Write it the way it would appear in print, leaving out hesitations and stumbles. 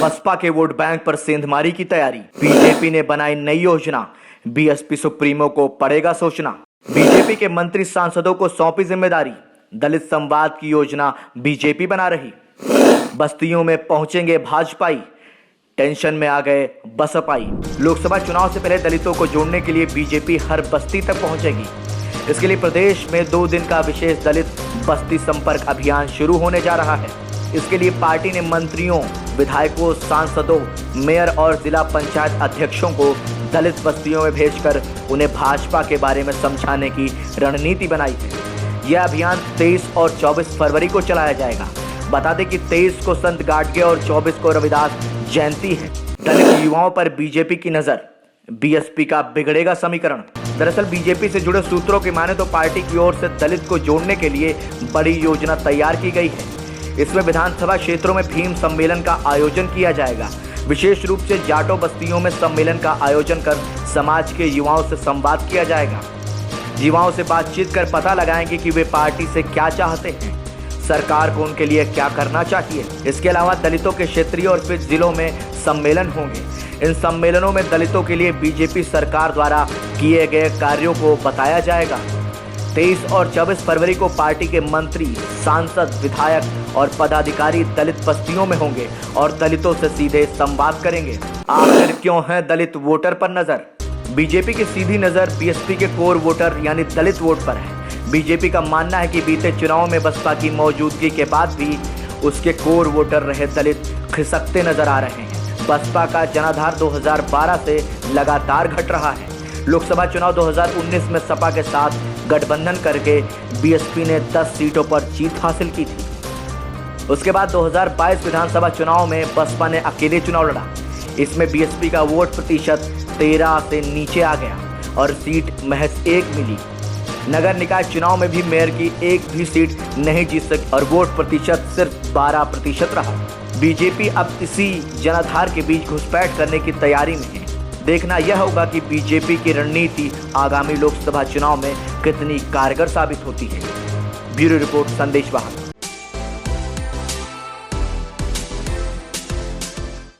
बसपा के vote bank पर सेंधमारी की तैयारी। बीजेपी ने बनाई नई योजना, बीएसपी सुप्रीमो को पड़ेगा सोचना। बीजेपी के मंत्री सांसदों को सौंपी जिम्मेदारी, दलित संवाद की योजना बीजेपी बना रही। बस्तियों में पहुंचेंगे भाजपाई, टेंशन में आ गए बसपाई। लोकसभा चुनाव से पहले दलितों को जोड़ने के लिए बीजेपी हर बस्ती तक पहुंचेगी। इसके लिए प्रदेश में 2 दिन का विशेष दलित बस्ती संपर्क अभियान शुरू होने जा रहा है। इसके लिए पार्टी ने मंत्रियों, विधायकों, सांसदों, मेयर और जिला पंचायत अध्यक्षों को दलित बस्तियों में भेजकर उन्हें भाजपा के बारे में समझाने की रणनीति बनाई है। यह अभियान 23 और 24 फरवरी को चलाया जाएगा। बता दें कि 23 को संत गाडगे और 24 को रविदास जयंती है। दलित युवाओं पर बीजेपी की नजर, बीएसपी का बिगड़ेगा समीकरण। दरअसल बीजेपी से जुड़े सूत्रों की माने तो पार्टी की ओर से दलित को जोड़ने के लिए बड़ी योजना तैयार की गई है। इसमें विधानसभा क्षेत्रों में भीम सम्मेलन का आयोजन किया जाएगा। विशेष रूप से जाटो बस्तियों में सम्मेलन का आयोजन कर समाज के युवाओं से संवाद किया जाएगा। युवाओं से बातचीत कर पता लगाएंगे कि वे पार्टी से क्या चाहते हैं, सरकार को उनके लिए क्या करना चाहिए। इसके अलावा दलितों के क्षेत्रीय और फिर जिलों में सम्मेलन होंगे। इन सम्मेलनों में दलितों के लिए बीजेपी सरकार द्वारा किए गए कार्यों को बताया जाएगा। 23 और 24 फरवरी को पार्टी के मंत्री, सांसद, विधायक और पदाधिकारी दलित बस्तियों में होंगे और दलितों से सीधे संवाद करेंगे। आखिर क्यों है दलित वोटर पर नजर? बीजेपी की सीधी नजर बीएसपी के कोर वोटर यानी दलित वोट पर है। बीजेपी का मानना है कि बीते चुनाव में बसपा की मौजूदगी के बाद भी उसके कोर वोटर रहे दलित खिसकते नजर आ रहे हैं। बसपा का जनाधार 2012 से लगातार घट रहा है। लोकसभा चुनाव 2019 में सपा के साथ गठबंधन करके बीएसपी ने 10 सीटों पर जीत हासिल की थी। उसके बाद 2022 विधानसभा चुनाव में बसपा ने अकेले चुनाव लड़ा। इसमें बीएसपी का वोट प्रतिशत 13 से नीचे आ गया और सीट महज 1 मिली। नगर निकाय चुनाव में भी मेयर की एक भी सीट नहीं जीत सकी और वोट प्रतिशत सिर्फ 12% रहा। बीजेपी अब इसी जनाधार के बीच घुसपैठ करने की तैयारी में है। देखना यह होगा कि बीजेपी की रणनीति आगामी लोकसभा चुनाव में कितनी कारगर साबित होती है। ब्यूरो रिपोर्ट, संदेश वाहक।